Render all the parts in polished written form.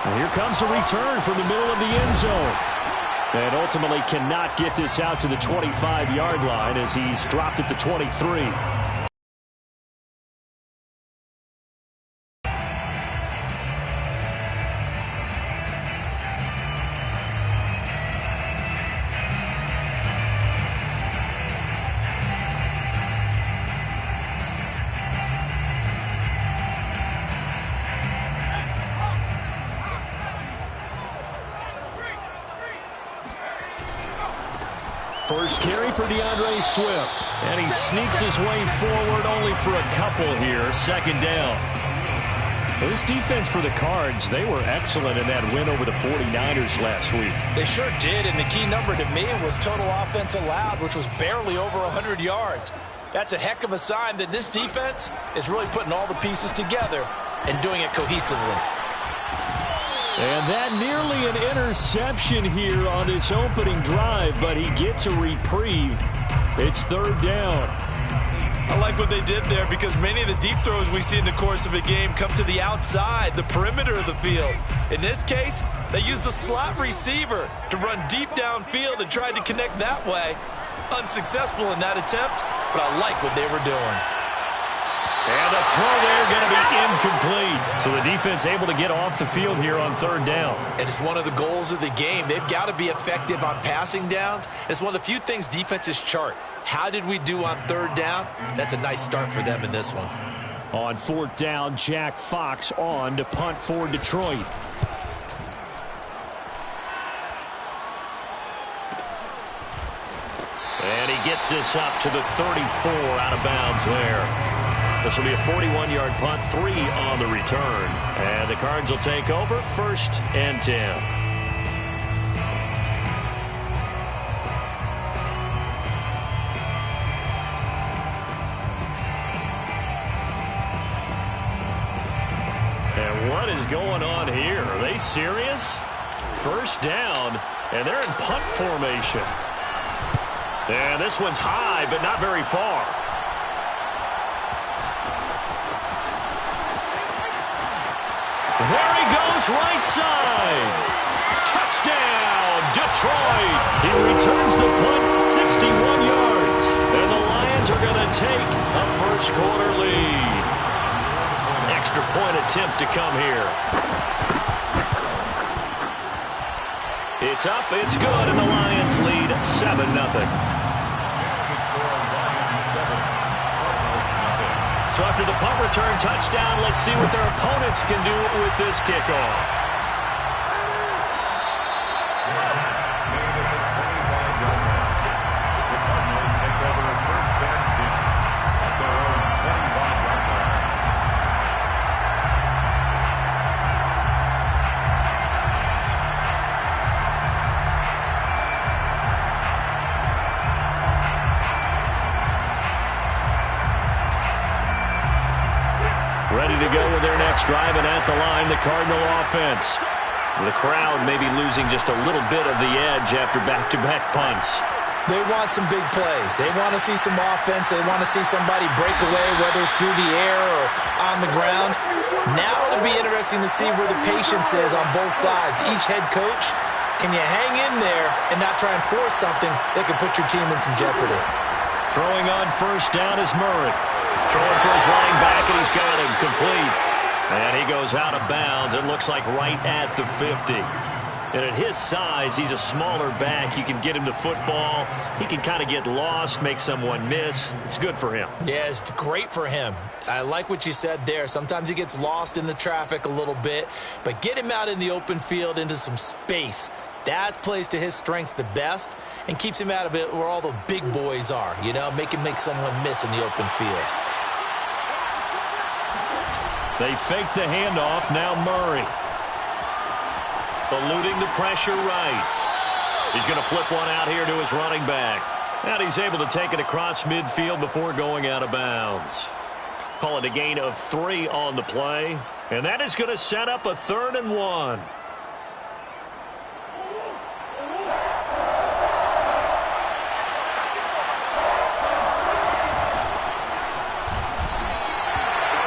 And here comes a return from the middle of the end zone. And ultimately cannot get this out to the 25-yard line as he's dropped at the 23. First carry for DeAndre Swift. And he sneaks his way forward only for a couple here. Second down. This defense for the Cards, they were excellent in that win over the 49ers last week. They sure did, and the key number to me was total offense allowed, which was barely over 100 yards. That's a heck of a sign that this defense is really putting all the pieces together and doing it cohesively. And that nearly an interception here on this opening drive, but he gets a reprieve. It's third down. I like what they did there because many of the deep throws we see in the course of a game come to the outside, the perimeter of the field. In this case, they used a slot receiver to run deep downfield and tried to connect that way. Unsuccessful in that attempt, but I like what they were doing. And the throw there going to be incomplete. So the defense able to get off the field here on third down. And it's one of the goals of the game. They've got to be effective on passing downs. It's one of the few things defenses chart. How did we do on third down? That's a nice start for them in this one. On fourth down, Jack Fox on to punt for Detroit. And he gets this up to the 34 out of bounds there. This will be a 41-yard punt, 3 on the return. And the Cards will take over, first and 10. And what is going on here? Are they serious? First down, and they're in punt formation. And this one's high, but not very far. There he goes, right side. Touchdown, Detroit. He returns the punt 61 yards. And the Lions are going to take a first quarter lead. Extra point attempt to come here. It's up, it's good, and the Lions lead 7-0. So after the punt return touchdown, let's see what their opponents can do with this kickoff. Ready to go with their next drive, and at the line, the Cardinal offense. The crowd maybe losing just a little bit of the edge after back-to-back punts. They want some big plays. They want to see some offense. They want to see somebody break away, whether it's through the air or on the ground. Now it'll be interesting to see where the patience is on both sides. Each head coach, can you hang in there and not try and force something that could put your team in some jeopardy? Throwing on first down is Murray. Throwing for his running back, and he's got him complete. And he goes out of bounds. It looks like right at the 50. And at his size, he's a smaller back. You can get him to football. He can kind of get lost, make someone miss. It's good for him. Yeah, it's great for him. I like what you said there. Sometimes he gets lost in the traffic a little bit. But get him out in the open field into some space. That plays to his strengths the best and keeps him out of it where all the big boys are. You know, make him make someone miss in the open field. They fake the handoff. Now Murray. Eluding the pressure right. He's going to flip one out here to his running back. And he's able to take it across midfield before going out of bounds. Call it a gain of 3 on the play. And that is going to set up a 3rd and 1.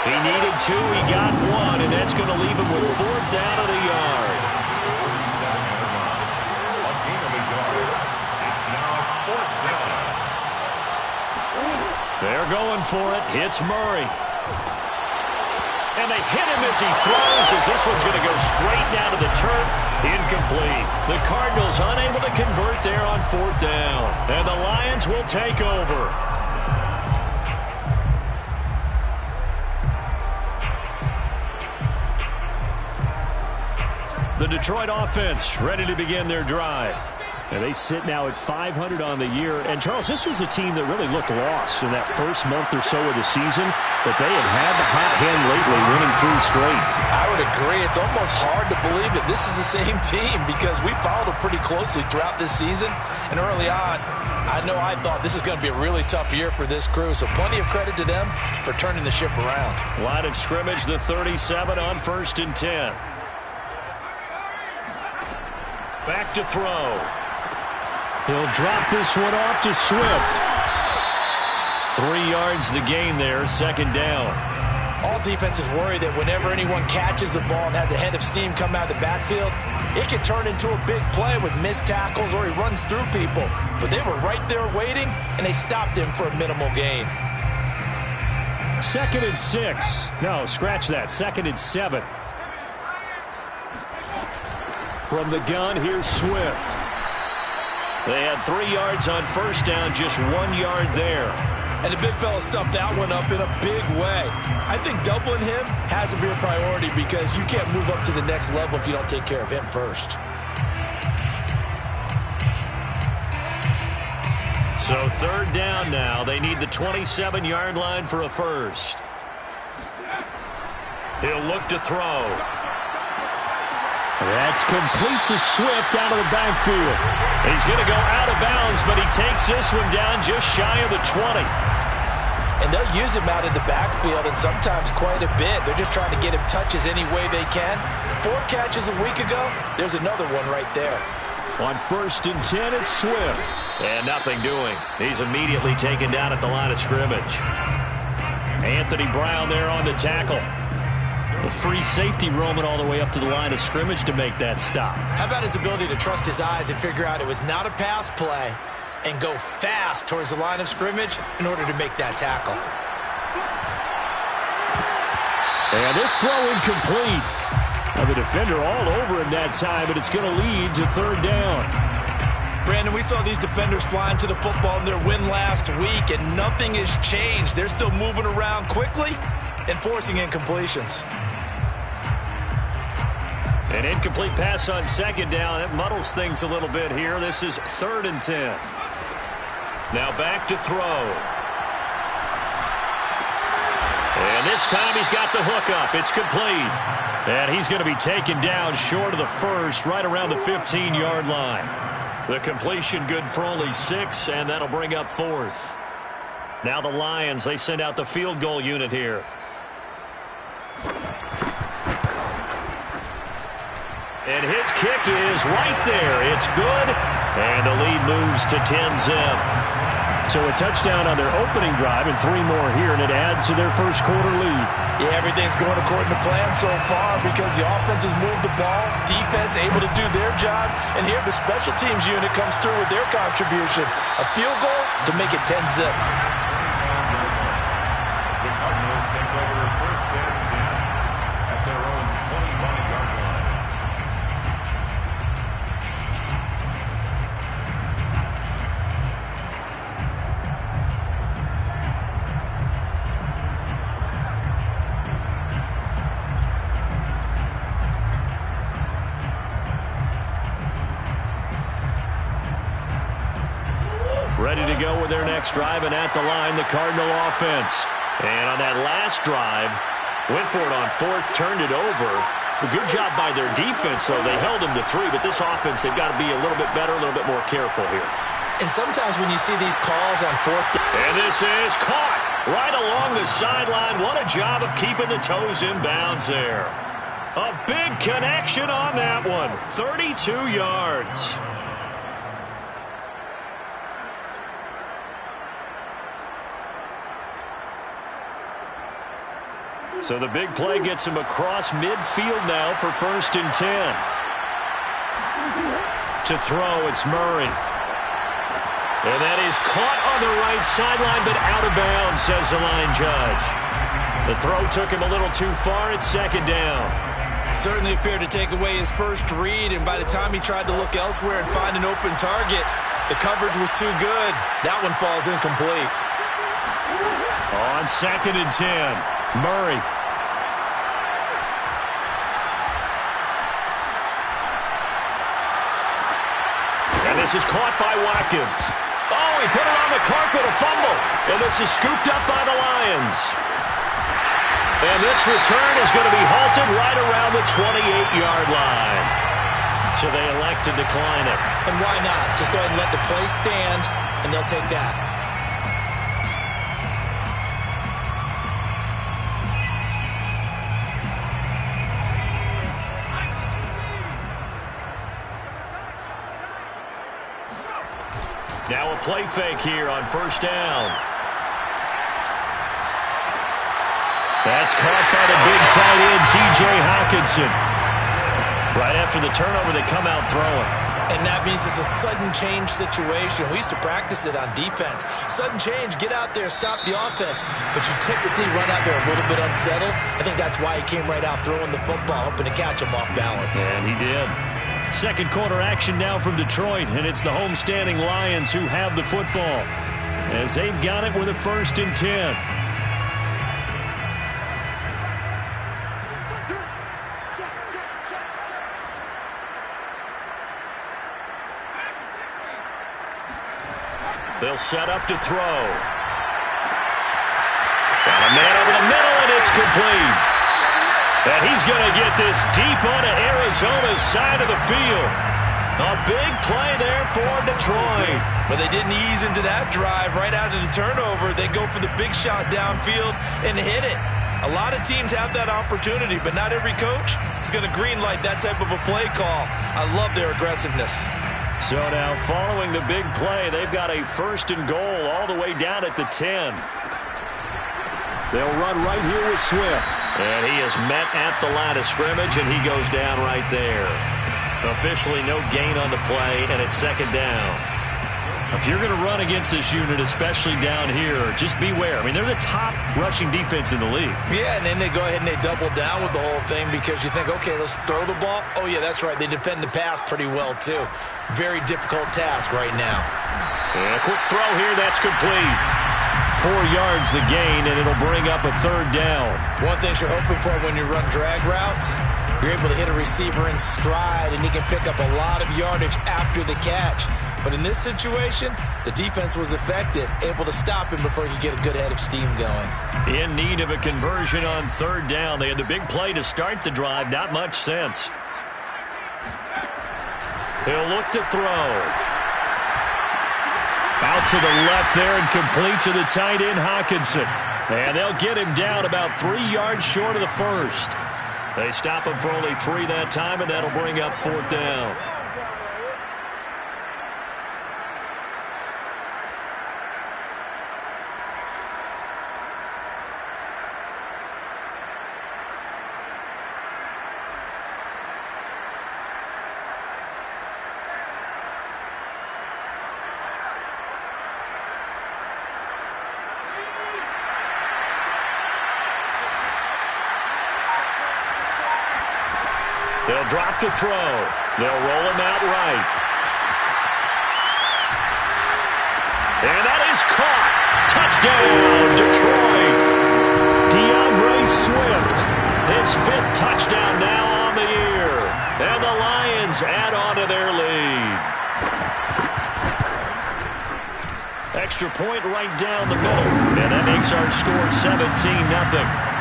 He needed 2, he got 1, and that's going to leave him with 4th down of the yard. for it. It's Murray. And they hit him as he throws, as this one's going to go straight down to the turf. Incomplete. The Cardinals unable to convert there on 4th down. And the Lions will take over. The Detroit offense ready to begin their drive. And they sit now at 500 on the year. And, Charles, this was a team that really looked lost in that first month or so of the season. But they had the hot hand lately, winning 3 straight. I would agree. It's almost hard to believe that this is the same team because we followed them pretty closely throughout this season. And early on, I thought this is going to be a really tough year for this crew. So plenty of credit to them for turning the ship around. Line of scrimmage, the 37 on 1st and 10. Back to throw. He'll drop this one off to Swift. 3 yards the gain there, 2nd down. All defenses worry that whenever anyone catches the ball and has a head of steam come out of the backfield, it can turn into a big play with missed tackles or he runs through people. But they were right there waiting, and they stopped him for a minimal gain. 2nd and 6. No, scratch that. 2nd and 7. From the gun, here's Swift. They had 3 yards on 1st down, just 1 yard there. And the big fella stuffed that one up in a big way. I think doubling him has to be a priority because you can't move up to the next level if you don't take care of him first. So 3rd down now. They need the 27-yard line for a first. He'll look to throw. That's complete to Swift out of the backfield. He's going to go out of bounds, but he takes this one down just shy of the 20. And they'll use him out in the backfield, and sometimes quite a bit. They're just trying to get him touches any way they can. 4 catches a week ago, there's another one right there. On 1st and 10, it's Swift. And nothing doing. He's immediately taken down at the line of scrimmage. Anthony Brown there on the tackle. The free safety roaming all the way up to the line of scrimmage to make that stop. How about his ability to trust his eyes and figure out it was not a pass play and go fast towards the line of scrimmage in order to make that tackle. And this throw incomplete. Now the defender all over him that time, but it's going to lead to 3rd down. Brandon, we saw these defenders flying to the football in their win last week, and nothing has changed. They're still moving around quickly and forcing incompletions. An incomplete pass on 2nd down. That muddles things a little bit here. This is 3rd and 10. Now back to throw. And this time he's got the hook up. It's complete. And he's going to be taken down short of the first, right around the 15-yard line. The completion good for only 6, and that'll bring up 4th. Now the Lions, they send out the field goal unit here. And his kick is right there. It's good. And the lead moves to 10-zip. So a touchdown on their opening drive and 3 more here, and it adds to their first quarter lead. Yeah, everything's going according to plan so far because the offense has moved the ball, defense able to do their job, and here the special teams unit comes through with their contribution. A field goal to make it 10-zip. The Cardinals take over 1st and 10 at their own 25-yard line. Ready to go with their next drive, and at the line, the Cardinal offense. And on that last drive, went for it on 4th, turned it over. A good job by their defense, though. They held them to 3, but this offense, they've got to be a little bit better, a little bit more careful here. And sometimes when you see these calls on 4th down. And this is caught right along the sideline. What a job of keeping the toes in bounds there. A big connection on that one. 32 yards. So the big play gets him across midfield now for 1st and 10. To throw, it's Murray. And that is caught on the right sideline, but out of bounds, says the line judge. The throw took him a little too far. It's second down. Certainly appeared to take away his first read, and by the time he tried to look elsewhere and find an open target, the coverage was too good. That one falls incomplete. On 2nd and 10, Murray. And this is caught by Watkins. Oh, he put it on the carpet, a fumble. And this is scooped up by the Lions. And this return is going to be halted right around the 28-yard line. So they elect to decline it. And why not? Just go ahead and let the play stand, and they'll take that. Now a play fake here on first down. That's caught by the big tight end, T.J. Hockenson. Right after the turnover, they come out throwing. And that means it's a sudden change situation. We used to practice it on defense. Sudden change, get out there, stop the offense. But you typically run out there a little bit unsettled. I think that's why he came right out throwing the football, hoping to catch him off balance. And he did. Second quarter action now from Detroit, and it's the homestanding Lions who have the football, as they've got it with a 1st and 10. They'll set up to throw. Got a man over the middle, and it's complete. And he's going to get this deep onto Arizona's side of the field. A big play there for Detroit. But they didn't ease into that drive right out of the turnover. They go for the big shot downfield and hit it. A lot of teams have that opportunity, but not every coach is going to greenlight that type of a play call. I love their aggressiveness. So now following the big play, they've got a 1st and goal all the way down at the 10. They'll run right here with Swift. And he is met at the line of scrimmage, and he goes down right there. Officially no gain on the play, and it's 2nd down. If you're going to run against this unit, especially down here, just beware. I mean, they're the top rushing defense in the league. Yeah, and then they go ahead and they double down with the whole thing because you think, okay, let's throw the ball. Oh, yeah, that's right. They defend the pass pretty well, too. Very difficult task right now. And a quick throw here. That's complete. 4 yards the gain, and it'll bring up a 3rd down. One thing you're hoping for when you run drag routes, you're able to hit a receiver in stride, and he can pick up a lot of yardage after the catch. But in this situation, the defense was effective, able to stop him before he could get a good head of steam going. In need of a conversion on 3rd down. They had the big play to start the drive. Not much sense. He'll look to throw. Out to the left there and complete to the tight end, Hockenson. And they'll get him down about 3 yards short of the 1st. They stop him for only 3 that time, and that'll bring up 4th down. They'll drop to throw. They'll roll him out right. And that is caught. Touchdown, Detroit. DeAndre Swift. His 5th touchdown now on the year. And the Lions add on to their lead. Extra point right down the middle. And that makes our score 17-0.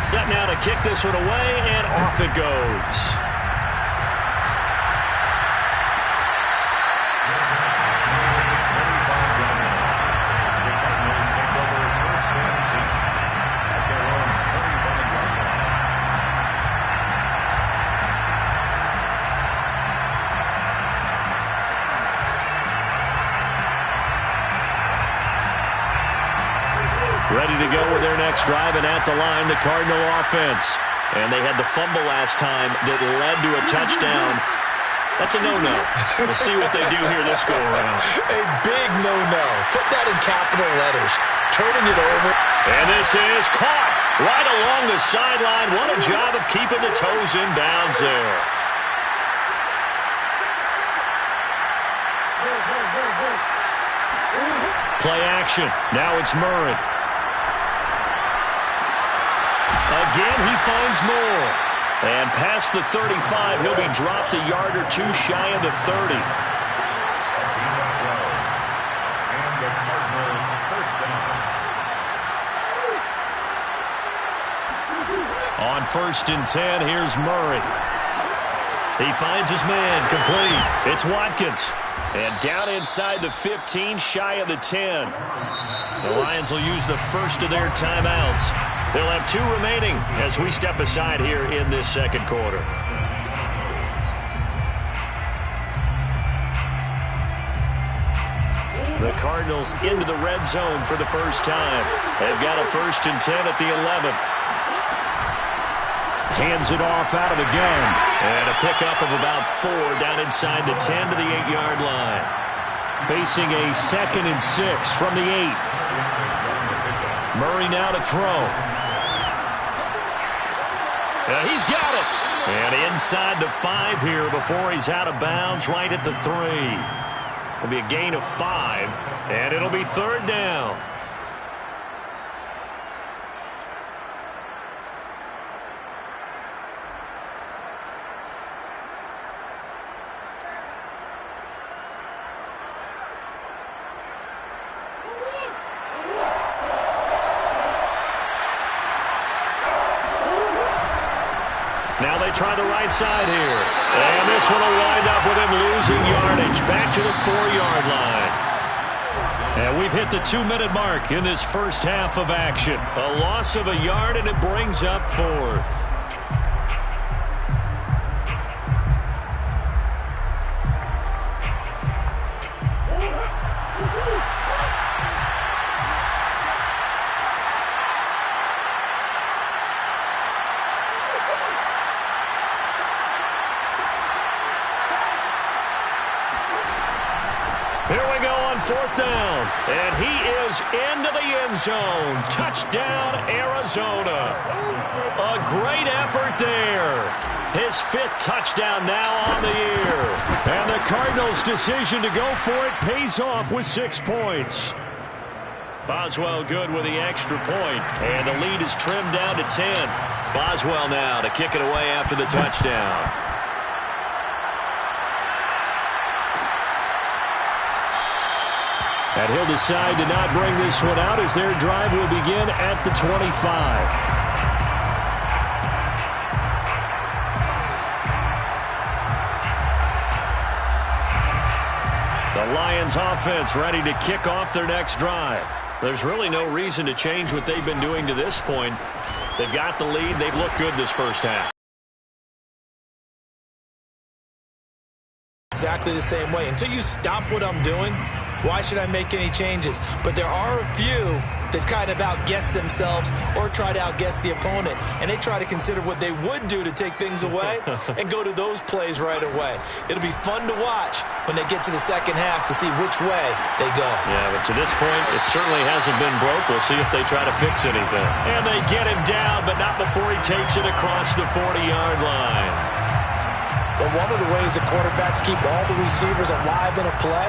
Set now to kick this one away, and off it goes. Ready to go with their next drive, and at the line, the Cardinal offense. And they had the fumble last time that led to a touchdown. That's a no-no. We'll see what they do here this go-around. A big no-no. Put that in capital letters. Turning it over. And this is caught right along the sideline. What a job of keeping the toes in bounds there. Play action. Now it's Murray. Again, he finds more. And past the 35, he'll be dropped a yard or two shy of the 30. On 1st and 10, here's Murray. He finds his man, complete. It's Watkins. And down inside the 15, shy of the 10. The Lions will use the first of their timeouts. They'll have 2 remaining as we step aside here in this second quarter. The Cardinals into the red zone for the first time. They've got a 1st and 10 at the 11. Hands it off out of the gun. And a pickup of about 4 down inside the 10 to the 8-yard line. Facing a 2nd and 6 from the 8. Murray now to throw. He's got it. And inside the 5 here before he's out of bounds right at the 3. It'll be a gain of 5, and it'll be 3rd down. Now they try the right side here. And this one will wind up with him losing yardage back to the 4-yard line. And we've hit the 2-minute mark in this first half of action. A loss of a yard, and it brings up 4th. Here we go on 4th down. And he is into the end zone. Touchdown, Arizona. A great effort there. His 5th touchdown now on the year. And the Cardinals' decision to go for it pays off with 6 points. Boswell good with the extra point. And the lead is trimmed down to 10. Boswell now to kick it away after the touchdown. And he'll decide to not bring this one out as their drive will begin at the 25. The Lions offense ready to kick off their next drive. There's really no reason to change what they've been doing to this point. They've got the lead. They've looked good this first half. Exactly the same way. Until you stop what I'm doing, why should I make any changes? But there are a few that kind of outguess themselves or try to outguess the opponent, and they try to consider what they would do to take things away and go to those plays right away. It'll be fun to watch when they get to the second half to see which way they go. Yeah, but to this point, it certainly hasn't been broke. We'll see if they try to fix anything. And they get him down, but not before he takes it across the 40-yard line. But one of the ways that quarterbacks keep all the receivers alive in a play,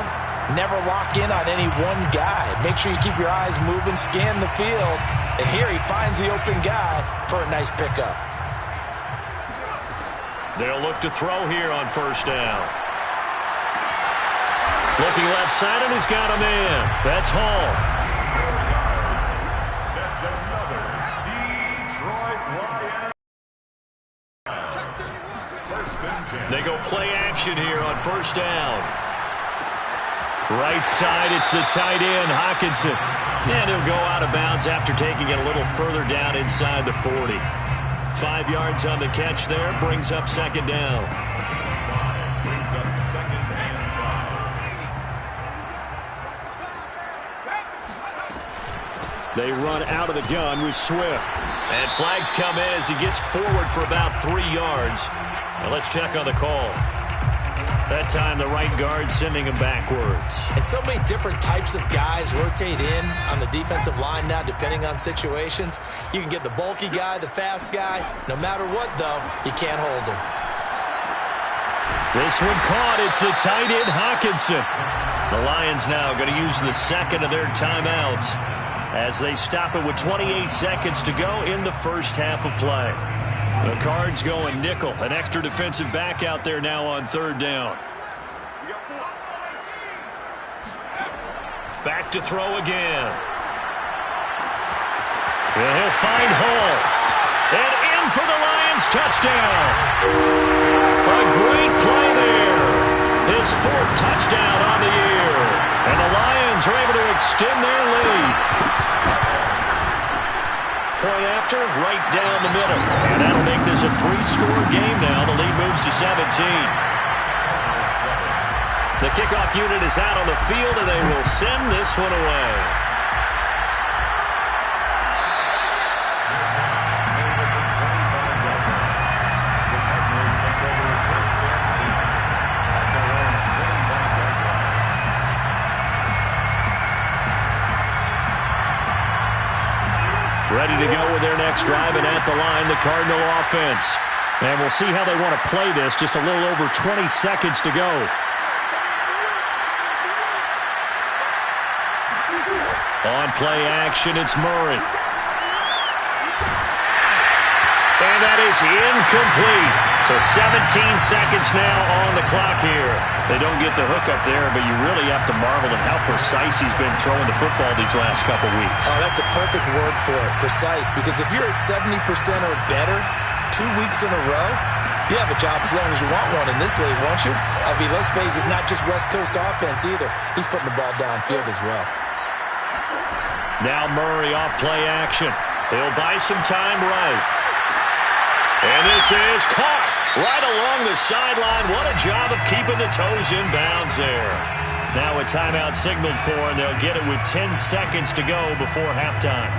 never lock in on any one guy. Make sure you keep your eyes moving, scan the field. And here he finds the open guy for a nice pickup. They'll look to throw here on 1st down. Looking left side, and he's got a man. That's Hall. That's another Detroit Lions. 1st and 10. They go play action here on 1st down. Right side, it's the tight end, Hockenson. And he'll go out of bounds after taking it a little further down inside the 40. 5 yards on the catch there, brings up 2nd down. Brings up 2nd and 5. They run out of the gun with Swift. And flags come in as he gets forward for about 3 yards. Now let's check on the call. That time the right guard sending him backwards. And so many different types of guys rotate in on the defensive line now, depending on situations. You can get the bulky guy, the fast guy. No matter what, though, you can't hold him. This one caught. It's the tight end, Hockenson. The Lions now going to use the second of their timeouts as they stop it with 28 seconds to go in the first half of play. The Cards going nickel. An extra defensive back out there now on third down. Back to throw again. And he'll find Hall. And in for the Lions touchdown. A great play there. His fourth touchdown on the year. And the Lions are able to extend their lead. Point after, right down the middle. And that'll make this a 3-score game now. The lead moves to 17. The kickoff unit is out on the field, and they will send this one away. Ready to go with their next drive, and at the line, the Cardinal offense. And we'll see how they want to play this. Just a little over 20 seconds to go. On play action, it's Murray. And that is incomplete. So 17 seconds now on the clock here. They don't get the hook up there, but you really have to marvel at how precise he's been throwing the football these last couple weeks. Oh, that's the perfect word for it, precise. Because if you're at 70% or better 2 weeks in a row, you have a job as long as you want one in this league, won't you? I mean, let's face it, it's not just West Coast offense either. He's putting the ball downfield as well. Now Murray off play action. He'll buy some time right. And this is caught right along the sideline. What a job of keeping the toes in bounds there. Now a timeout signaled for, and they'll get it with 10 seconds to go before halftime.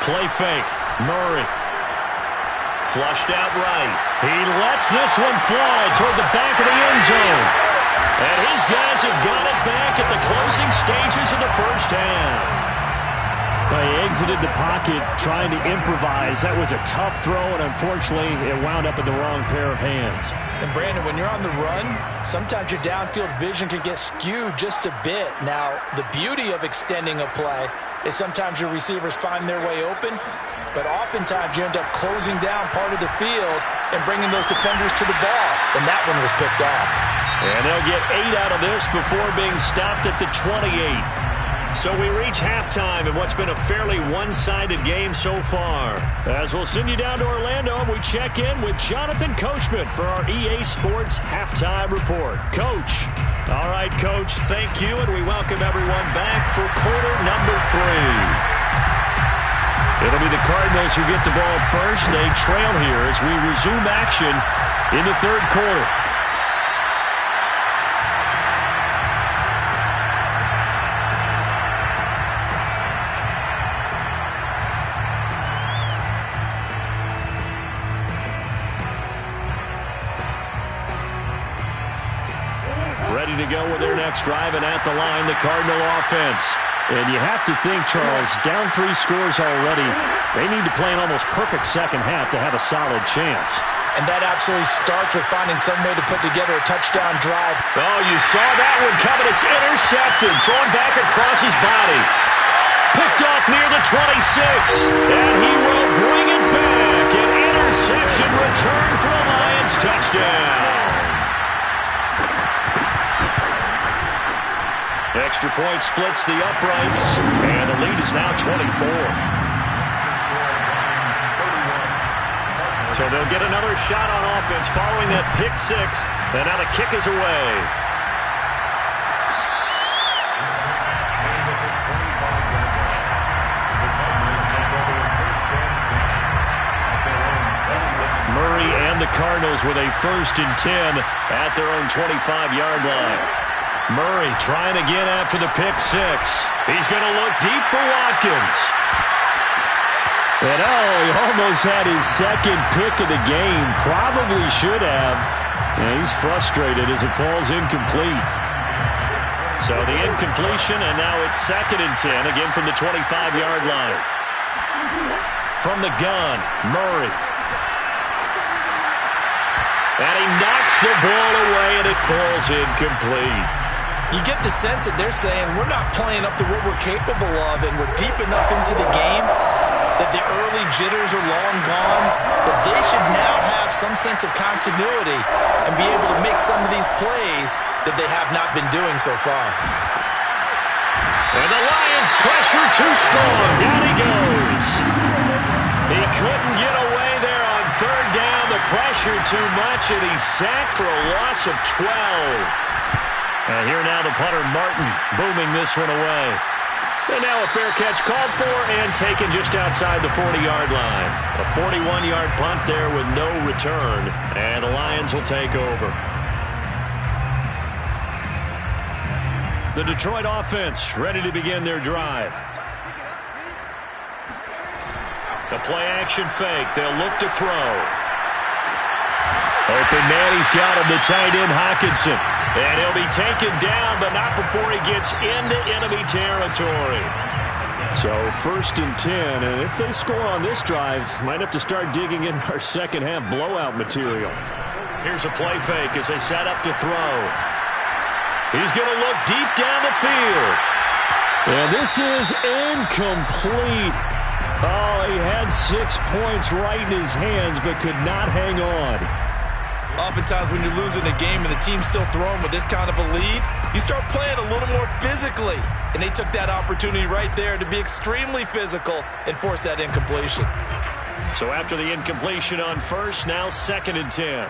Play fake. Murray. Flushed out right. He lets this one fly toward the back of the end zone. And his guys have got it back at the closing stages of the first half. Well, he exited the pocket trying to improvise. That was a tough throw, and unfortunately, it wound up in the wrong pair of hands. And, Brandon, when you're on the run, sometimes your downfield vision can get skewed just a bit. Now, the beauty of extending a play is sometimes your receivers find their way open, but oftentimes you end up closing down part of the field and bringing those defenders to the ball. And that one was picked off. And they'll get 8 out of this before being stopped at the 28. So we reach halftime in what's been a fairly one-sided game so far. As we'll send you down to Orlando, we check in with Jonathan Coachman for our EA Sports Halftime Report. Coach. All right, Coach, thank you, and we welcome everyone back for quarter number 3. It'll be the Cardinals who get the ball first. They trail here as we resume action in the third quarter. Ready to go with their next drive, and at the line, the Cardinal offense. And you have to think, Charles, down 3 scores already. They need to play an almost perfect second half to have a solid chance. And that absolutely starts with finding some way to put together a touchdown drive. Oh, you saw that one coming. It's intercepted. Thrown back across his body. Picked off near the 26. And he will bring it back. An interception return for a Lions touchdown. Extra point splits the uprights, and the lead is now 24. So they'll get another shot on offense following that pick 6, and now the kick is away. Murray and the Cardinals with a 1st and 10 at their own 25-yard line. Murray trying again after the pick 6. He's going to look deep for Watkins. And he almost had his second pick of the game. Probably should have. And he's frustrated as it falls incomplete. So the incompletion, and now it's 2nd and 10, again from the 25-yard line. From the gun, Murray. And he knocks the ball away, and it falls incomplete. You get the sense that they're saying we're not playing up to what we're capable of, and we're deep enough into the game that the early jitters are long gone, that they should now have some sense of continuity and be able to make some of these plays that they have not been doing so far. And the Lions pressure too strong. Down he goes. He couldn't get away there on 3rd down. The pressure too much, and he's sacked for a loss of 12. And here now the punter, Martin, booming this one away. And now a fair catch called for and taken just outside the 40-yard line. A 41-yard punt there with no return. And the Lions will take over. The Detroit offense ready to begin their drive. The play-action fake. They'll look to throw. Open man, he's got him, the tight end, Hockenson. And he'll be taken down, but not before he gets into enemy territory. So 1st and 10, and if they score on this drive, might have to start digging in our second-half blowout material. Here's a play fake as they set up to throw. He's going to look deep down the field. And this is incomplete. Oh, he had 6 points right in his hands, but could not hang on. Oftentimes when you're losing a game and the team's still throwing with this kind of a lead, you start playing a little more physically. And they took that opportunity right there to be extremely physical and force that incompletion. So after the incompletion on 1st, now 2nd and 10.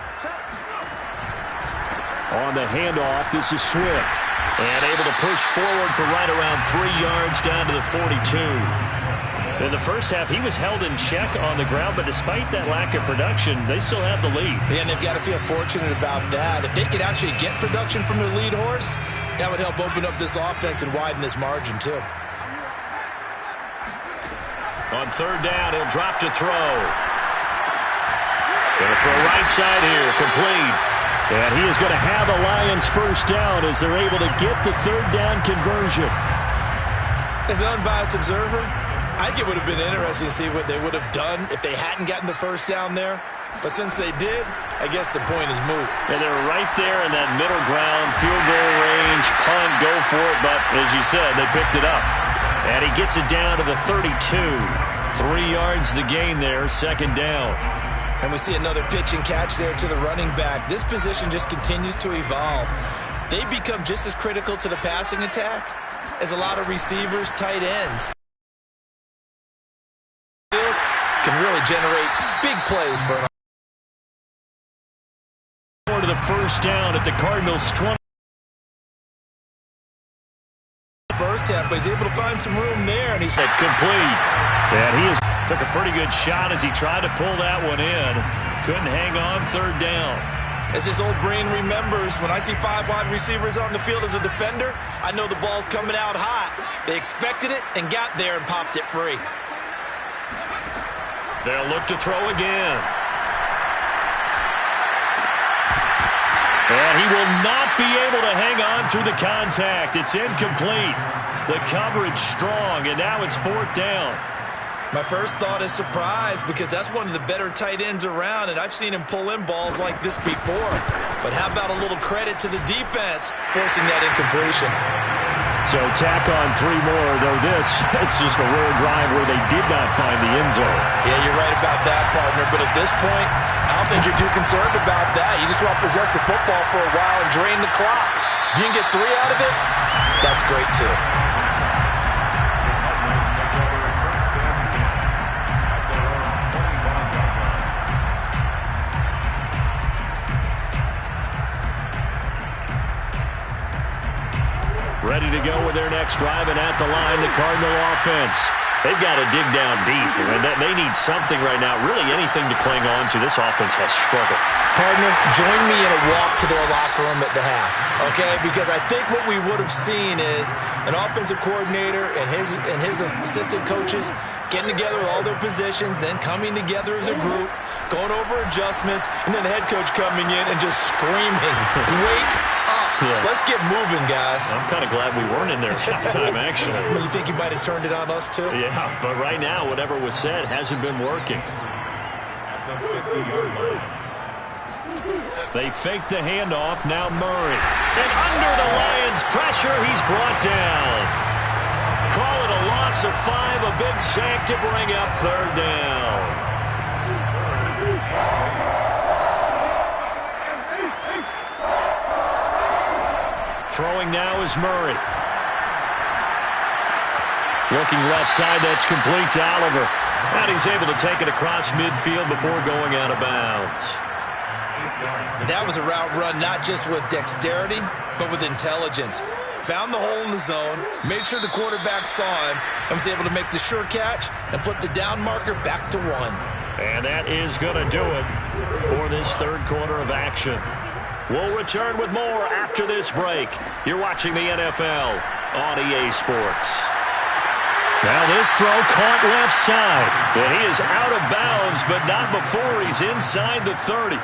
On the handoff, this is Swift. And able to push forward for right around 3 yards down to the 42. In the first half, he was held in check on the ground, but despite that lack of production, they still have the lead. And they've got to feel fortunate about that. If they could actually get production from their lead horse, that would help open up this offense and widen this margin, too. On 3rd down, he'll drop to throw. Going to throw right side here, complete. And he is going to have the Lions 1st down as they're able to get the 3rd down conversion. As an unbiased observer, I think it would have been interesting to see what they would have done if they hadn't gotten the 1st down there. But since they did, I guess the point is moot. And they're right there in that middle ground, field goal range, punt, go for it. But as you said, they picked it up. And he gets it down to the 32. 3 yards the gain there, 2nd down. And we see another pitch and catch there to the running back. This position just continues to evolve. They become just as critical to the passing attack as a lot of receivers, tight ends. Can really generate big plays for an to the 1st down at the Cardinals' 20. First half, but he's able to find some room there, and he's complete. And he took a pretty good shot as he tried to pull that one in. Couldn't hang on, 3rd down. As his old brain remembers, when I see 5 wide receivers on the field as a defender, I know the ball's coming out hot. They expected it and got there and popped it free. They'll look to throw again. And he will not be able to hang on through the contact. It's incomplete. The coverage strong, and now it's 4th down. My first thought is surprise because that's one of the better tight ends around, and I've seen him pull in balls like this before. But how about a little credit to the defense forcing that incompletion? So tack on 3 more, though it's just a rare drive where they did not find the end zone. Yeah, you're right about that, partner. But at this point, I don't think you're too concerned about that. You just want to possess the football for a while and drain the clock. If you can get 3 out of it, that's great, too. Ready to go with their next drive, and at the line, the Cardinal offense. They've got to dig down deep, and they need something right now, really anything to cling on to. This offense has struggled. Partner, join me in a walk to their locker room at the half, okay? Because I think what we would have seen is an offensive coordinator and his assistant coaches getting together with all their positions, then coming together as a group, going over adjustments, and then the head coach coming in and just screaming, wake up. Yeah. Let's get moving, guys. I'm kind of glad we weren't in there at halftime, actually. You think you might have turned it on us, too? Yeah, but right now, whatever was said hasn't been working. At the 50-yard line. They fake the handoff. Now Murray. And under the Lions' pressure, he's brought down. Call it a loss of 5, a big sack to bring up 3rd down. Throwing now is Murray. Looking left side, that's complete to Oliver. And he's able to take it across midfield before going out of bounds. That was a route run not just with dexterity, but with intelligence. Found the hole in the zone, made sure the quarterback saw him, and was able to make the sure catch and put the down marker back to 1. And that is going to do it for this 3rd quarter of action. We'll return with more after this break. You're watching the NFL on EA Sports. Now this throw caught left side. And he is out of bounds, but not before he's inside the 30.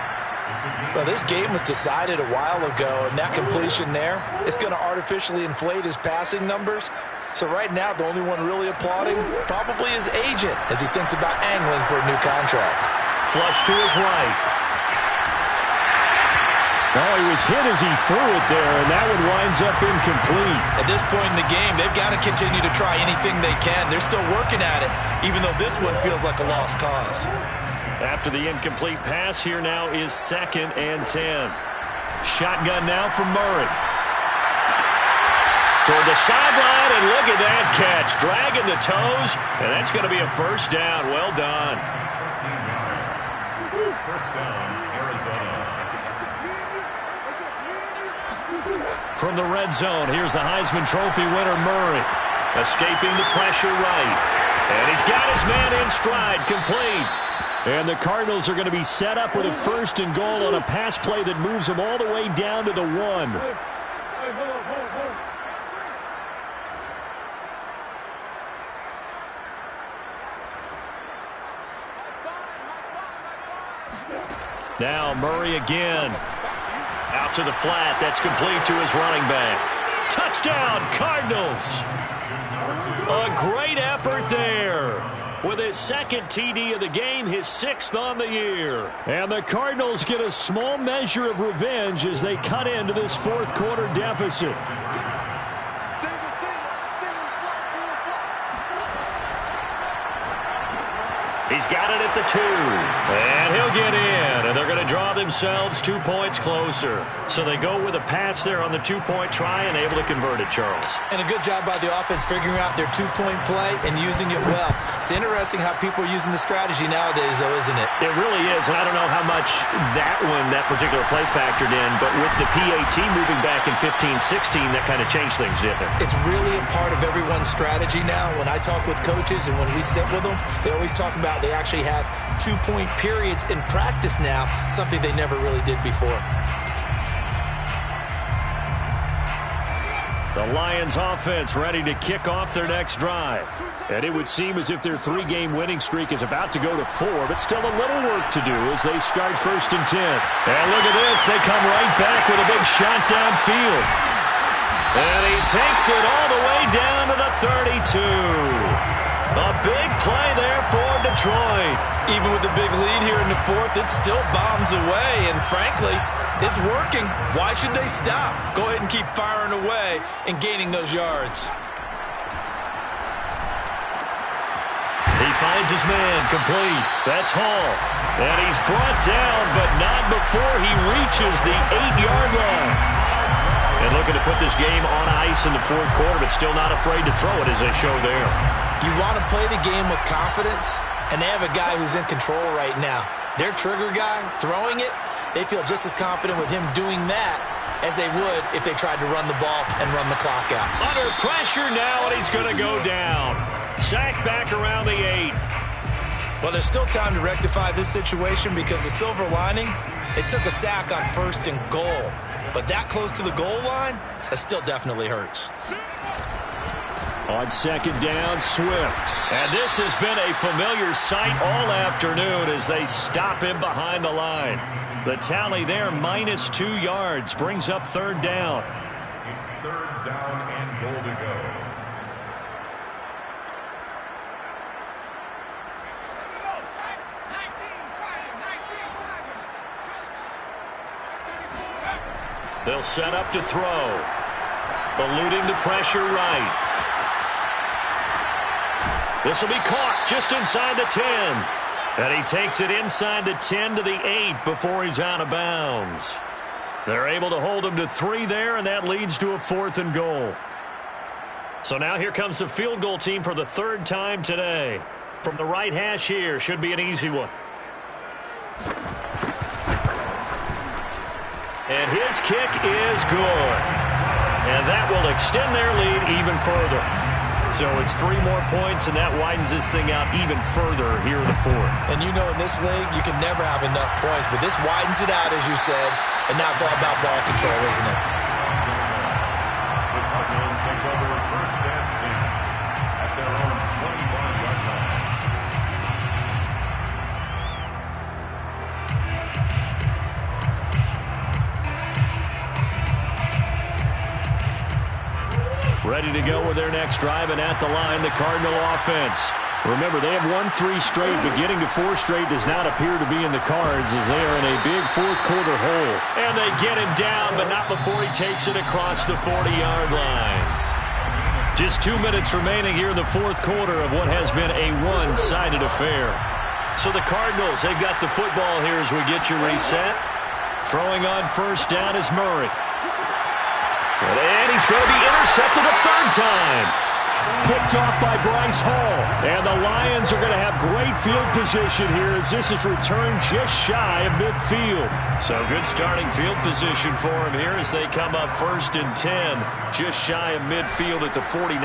Well, this game was decided a while ago, and that completion there is going to artificially inflate his passing numbers. So right now, the only one really applauding probably his agent as he thinks about angling for a new contract. Flush to his right. Oh, he was hit as he threw it there, and that one winds up incomplete. At this point in the game, they've got to continue to try anything they can. They're still working at it, even though this one feels like a lost cause. After the incomplete pass, here now is 2nd and 10. Shotgun now from Murray. Toward the sideline, and look at that catch. Dragging the toes, and that's going to be a 1st down. Well done. 13 yards. 1st down, Arizona. From the red zone, here's the Heisman Trophy winner, Murray. Escaping the pressure right. And he's got his man in stride, complete. And the Cardinals are going to be set up with a 1st and goal on a pass play that moves them all the way down to the 1. Now Murray again. Out to the flat. That's complete to his running back. Touchdown, Cardinals. A great effort there. With his 2nd TD of the game, his 6th on the year. And the Cardinals get a small measure of revenge as they cut into this 4th quarter deficit. He's got it at the 2. And he'll get in. And they're going to draw themselves 2 points closer. So they go with a pass there on the 2-point try and able to convert it, Charles. And a good job by the offense figuring out their 2-point play and using it well. It's interesting how people are using the strategy nowadays, though, isn't it? It really is. And I don't know how much that particular play factored in. But with the PAT moving back in 15-16, that kind of changed things, didn't it? It's really a part of everyone's strategy now. When I talk with coaches and when we sit with them, they always talk about they actually have 2-point periods in practice now, something they never really did before. The Lions offense ready to kick off their next drive. And it would seem as if their 3-game winning streak is about to go to 4, but still a little work to do as they start 1st and 10. And look at this. They come right back with a big shot downfield. And he takes it all the way down to the 32. A big play there for Detroit. Even with the big lead here in the 4th, it still bombs away. And frankly, it's working. Why should they stop? Go ahead and keep firing away and gaining those yards. He finds his man, complete. That's Hall. And he's brought down, but not before he reaches the 8-yard line. And looking to put this game on ice in the 4th quarter, but still not afraid to throw it as they show there. You want to play the game with confidence, and they have a guy who's in control right now. Their trigger guy, throwing it, they feel just as confident with him doing that as they would if they tried to run the ball and run the clock out. Under pressure now, and he's going to go down. sack back around the 8. Well, there's still time to rectify this situation because the silver lining, it took a sack on 1st and goal. But that close to the goal line, that still definitely hurts. On 2nd down, Swift. And this has been a familiar sight all afternoon as they stop him behind the line. The tally there, -2 yards, brings up 3rd down. It's 3rd down and goal to go. They'll set up to throw. Eluding the pressure right. This will be caught just inside the 10. And he takes it inside the 10 to the 8 before he's out of bounds. They're able to hold him to 3 there, and that leads to a 4th and goal. So now here comes the field goal team for the 3rd time today. From the right hash here, should be an easy one. And his kick is good. And that will extend their lead even further. So it's 3 more points, and that widens this thing out even further here in the 4th. And you know in this league, you can never have enough points. But this widens it out, as you said. And now it's all about ball control, isn't it? The Cardinals take over 1st and 10 at their own 25-yard line. Ready to go with their next drive, and at the line, the Cardinal offense. Remember, they have won 3 straight, but getting to 4 straight does not appear to be in the cards as they are in a big 4th quarter hole. And they get him down, but not before he takes it across the 40-yard line. Just 2 minutes remaining here in the 4th quarter of what has been a one-sided affair. So the Cardinals, they've got the football here as we get you reset. Throwing on 1st down is Murray. And he's going to be intercepted a 3rd time. Picked off by Bryce Hall. And the Lions are going to have great field position here as this is returned just shy of midfield. So good starting field position for him here as they come up 1st and 10, just shy of midfield at the 49.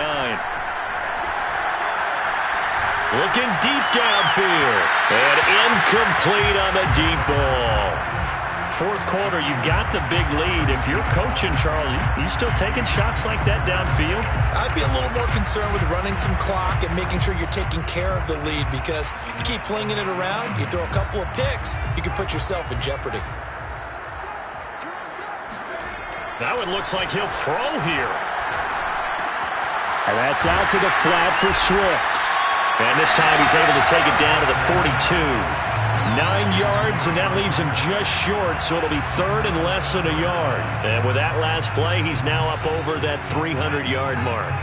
Looking deep downfield. And incomplete on the deep ball. 4th quarter, you've got the big lead. If you're coaching, Charles, you still taking shots like that downfield? I'd be a little more concerned with running some clock and making sure you're taking care of the lead because you keep flinging it around, you throw a couple of picks, you can put yourself in jeopardy. Now it looks like he'll throw here. And that's out to the flat for Swift. And this time he's able to take it down to the 42. 9 yards, and that leaves him just short, so it'll be 3rd and less than a yard. And with that last play, he's now up over that 300-yard mark.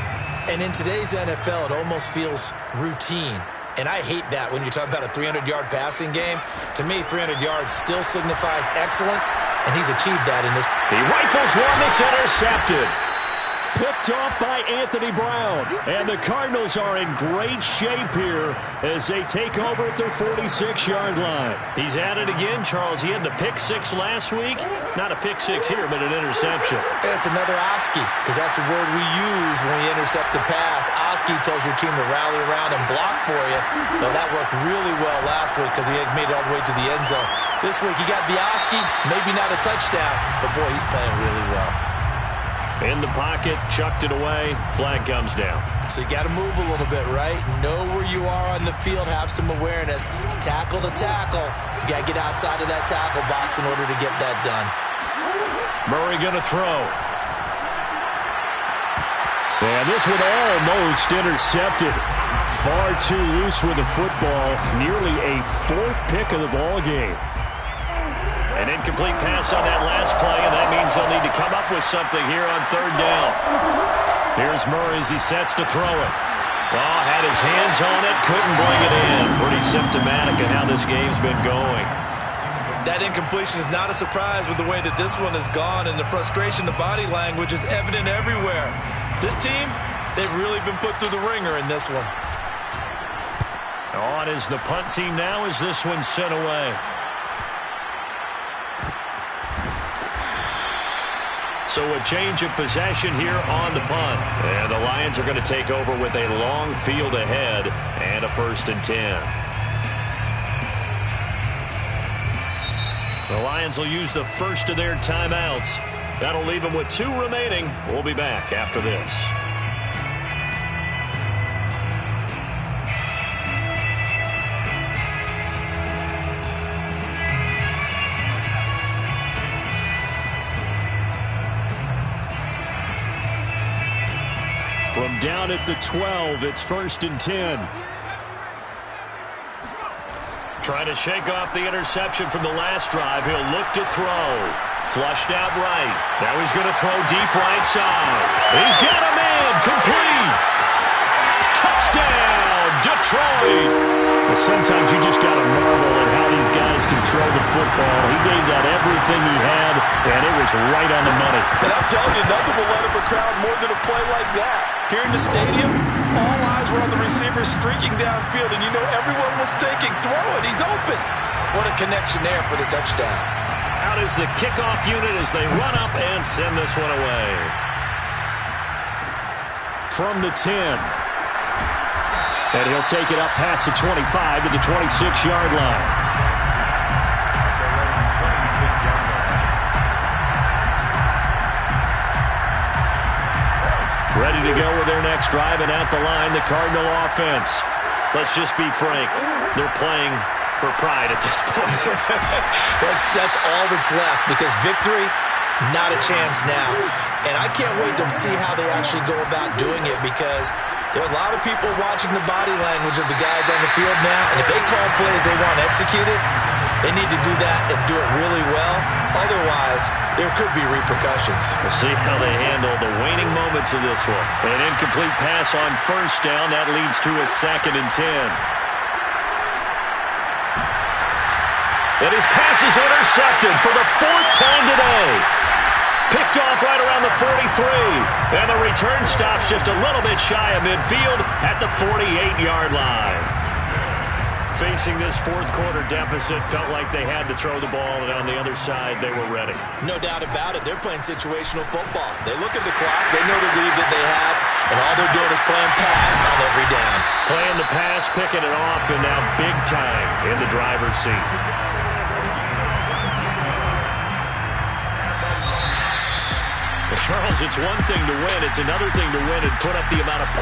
And in today's NFL, it almost feels routine. And I hate that when you talk about a 300-yard passing game. To me, 300 yards still signifies excellence, and he's achieved that in this. He rifles one that's intercepted. Picked off by Anthony Brown. And the Cardinals are in great shape here as they take over at their 46-yard line. He's at it again, Charles. He had the pick 6 last week. Not a pick 6 here, but an interception. It's another Oski, because that's the word we use when we intercept a pass. Oski tells your team to rally around and block for you. Though that worked really well last week because he had made it all the way to the end zone. This week he got the Oski, maybe not a touchdown, but boy, he's playing really well. In the pocket, chucked it away, flag comes down. So you got to move a little bit, right? Know where you are on the field, have some awareness. Tackle to tackle. You got to get outside of that tackle box in order to get that done. Murray going to throw. And this one almost intercepted. Far too loose with the football. Nearly a 4th pick of the ball game. An incomplete pass on that last play, and that means they'll need to come up with something here on 3rd down. Here's Murray as he sets to throw it. Oh, had his hands on it, couldn't bring it in. Pretty symptomatic of how this game's been going. That incompletion is not a surprise with the way that this one has gone, and the frustration, the body language is evident everywhere. This team, they've really been put through the ringer in this one. On is the punt team now as this one's sent away. So a change of possession here on the punt. And the Lions are going to take over with a long field ahead and a 1st and 10. The Lions will use the first of their timeouts. That'll leave them with 2 remaining. We'll be back after this. From down at the 12, it's 1st and 10. Trying to shake off the interception from the last drive. He'll look to throw. Flushed out right. Now he's going to throw deep right side. He's got a man. Complete. Touchdown, Detroit. Well, sometimes you just got to marvel at how these guys can throw the football. He gave that everything he had, and it was right on the money. And I'm telling you, nothing will let up a crowd more than a play like that. Here in the stadium, all eyes were on the receiver streaking downfield, and you know everyone was thinking, throw it, he's open. What a connection there for the touchdown. Out is the kickoff unit as they run up and send this one away. From the 10. And he'll take it up past the 25 to the 26-yard line. Ready to go with their next drive, and at the line, the Cardinal offense. Let's just be frank. They're playing for pride at this point. That's all that's left, because victory, not a chance now. And I can't wait to see how they actually go about doing it, because there are a lot of people watching the body language of the guys on the field now, and if they call plays they want executed, they need to do that and do it really well. Otherwise, there could be repercussions. We'll see how they handle the waning moments of this one. An incomplete pass on 1st down. That leads to a 2nd and 10. And his pass is intercepted for the 4th time today. Picked off right around the 43. And the return stops just a little bit shy of midfield at the 48-yard line. Facing this 4th quarter deficit, felt like they had to throw the ball, and on the other side, they were ready. No doubt about it. They're playing situational football. They look at the clock. They know the lead that they have, and all they're doing is playing pass on every down. Playing the pass, picking it off, and now big time in the driver's seat. Well, Charles, it's one thing to win. It's another thing to win and put up the amount of